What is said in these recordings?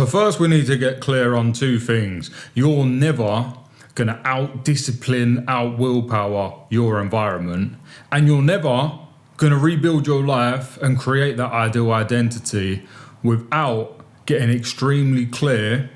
So first we need to get clear on two things. You're never going to out-discipline, out-willpower your environment, and you're never going to rebuild your life and create that ideal identity without getting extremely clear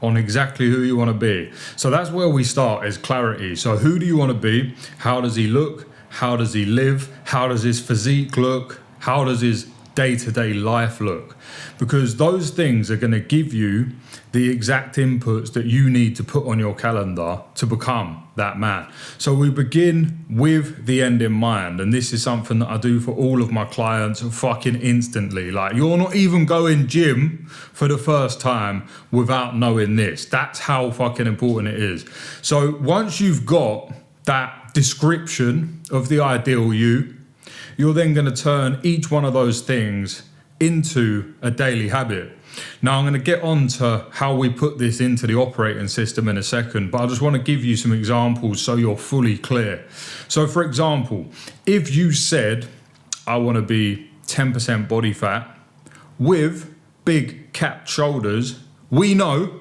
on exactly who you want to be. So that's where we start, is clarity. So who do you want to be? How does he look? How does he live? How does his physique look? How does his day-to-day life look? Because those things are going to give you the exact inputs that you need to put on your calendar to become that man. So we begin with the end in mind, and this is something that I do for all of my clients fucking instantly. Like, you're not even going gym for the first time without knowing this. That's how fucking important it is. So once you've got that description of the ideal you're then going to turn each one of those things into a daily habit. Now I'm going to get on to how we put this into the operating system in a second, but I just want to give you some examples so you're fully clear. So for example, if you said, I want to be 10% body fat with big capped shoulders, we know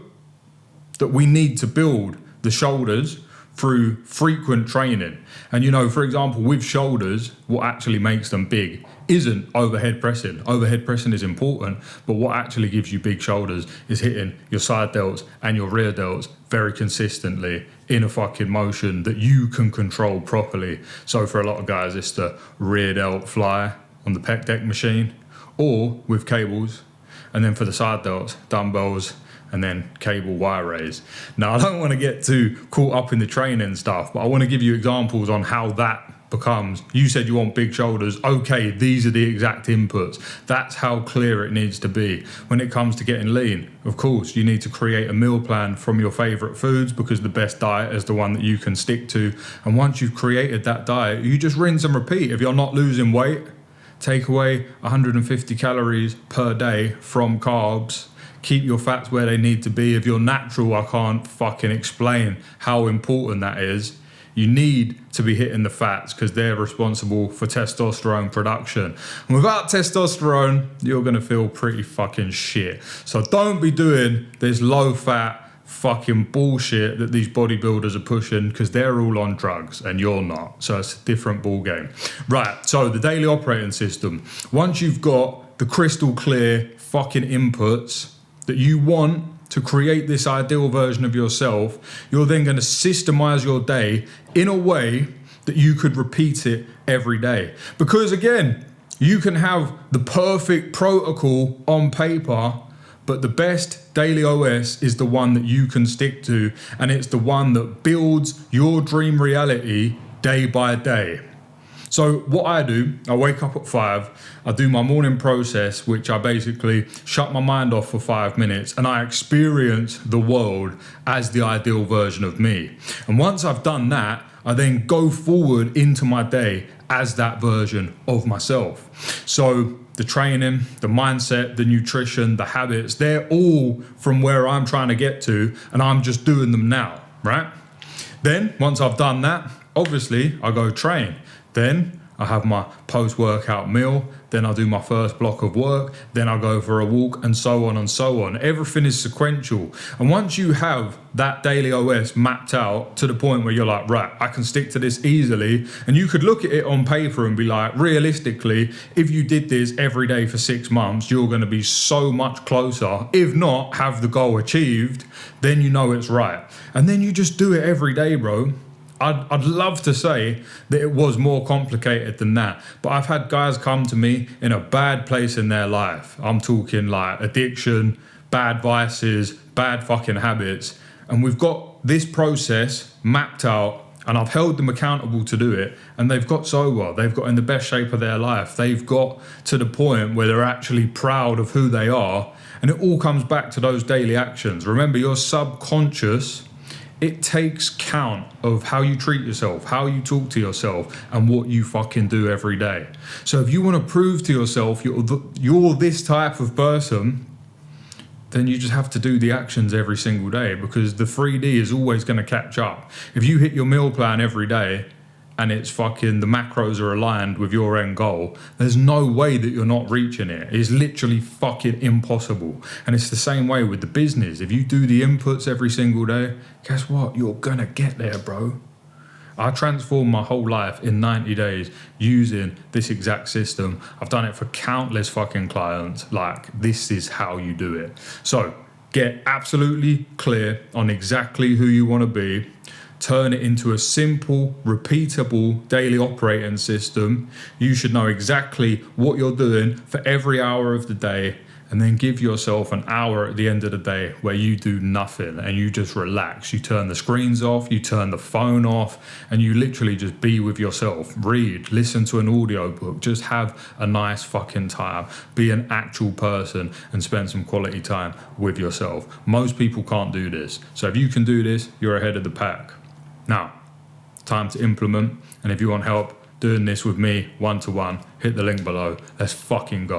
that we need to build the shoulders through frequent training. And you know, for example, with shoulders, what actually makes them big isn't overhead pressing. Overhead pressing is important, but what actually gives you big shoulders is hitting your side delts and your rear delts very consistently in a fucking motion that you can control properly. So for a lot of guys, it's the rear delt fly on the pec deck machine, or with cables. And then for the side delts, dumbbells, and then cable wire raise. Now, I don't want to get too caught up in the training stuff, but I want to give you examples on how that becomes. You said you want big shoulders. Okay, these are the exact inputs. That's how clear it needs to be. When it comes to getting lean, of course, you need to create a meal plan from your favorite foods, because the best diet is the one that you can stick to. And once you've created that diet, you just rinse and repeat. If you're not losing weight, take away 150 calories per day from carbs. Keep your fats where they need to be. If you're natural, I can't fucking explain how important that is. You need to be hitting the fats because they're responsible for testosterone production. And without testosterone, you're going to feel pretty fucking shit. So don't be doing this low fat fucking bullshit that these bodybuilders are pushing, because they're all on drugs and you're not. So it's a different ball game. Right, so the daily operating system. Once you've got the crystal clear fucking inputs that you want to create this ideal version of yourself, you're then going to systemize your day in a way that you could repeat it every day. Because again, you can have the perfect protocol on paper, but the best daily OS is the one that you can stick to, and it's the one that builds your dream reality day by day. So what I do, I wake up at 5, I do my morning process, which I basically shut my mind off for 5 minutes, and I experience the world as the ideal version of me. And once I've done that, I then go forward into my day as that version of myself. So the training, the mindset, the nutrition, the habits, they're all from where I'm trying to get to, and I'm just doing them now, right? Then once I've done that, obviously I go train. Then I have my post-workout meal, then I do my first block of work, then I go for a walk, and so on and so on. Everything is sequential. And once you have that daily OS mapped out to the point where you're like, right, I can stick to this easily, and you could look at it on paper and be like, realistically, if you did this every day for 6 months, you're going to be so much closer. If not, have the goal achieved, then you know it's right. And then you just do it every day, bro. I'd love to say that it was more complicated than that, but I've had guys come to me in a bad place in their life. I'm talking like addiction, bad vices, bad fucking habits, and we've got this process mapped out, and I've held them accountable to do it, and they've got sober. They've got in the best shape of their life. They've got to the point where they're actually proud of who they are, and it all comes back to those daily actions. Remember, your subconscious, it takes count of how you treat yourself, how you talk to yourself, and what you fucking do every day. So if you want to prove to yourself you're this type of person, then you just have to do the actions every single day, because the 3D is always going to catch up. If you hit your meal plan every day, and it's fucking, the macros are aligned with your end goal, there's no way that you're not reaching it. It's literally fucking impossible. And it's the same way with the business. If you do the inputs every single day, guess what? You're gonna get there, bro. I transformed my whole life in 90 days using this exact system. I've done it for countless fucking clients. Like, this is how you do it. So get absolutely clear on exactly who you want to be. Turn it into a simple, repeatable daily operating system. You should know exactly what you're doing for every hour of the day, and then give yourself an hour at the end of the day where you do nothing and you just relax. You turn the screens off, you turn the phone off, and you literally just be with yourself. Read, listen to an audiobook, just have a nice fucking time. Be an actual person and spend some quality time with yourself. Most people can't do this. So if you can do this, you're ahead of the pack. Now, time to implement. And if you want help doing this with me one-to-one, hit the link below. Let's fucking go.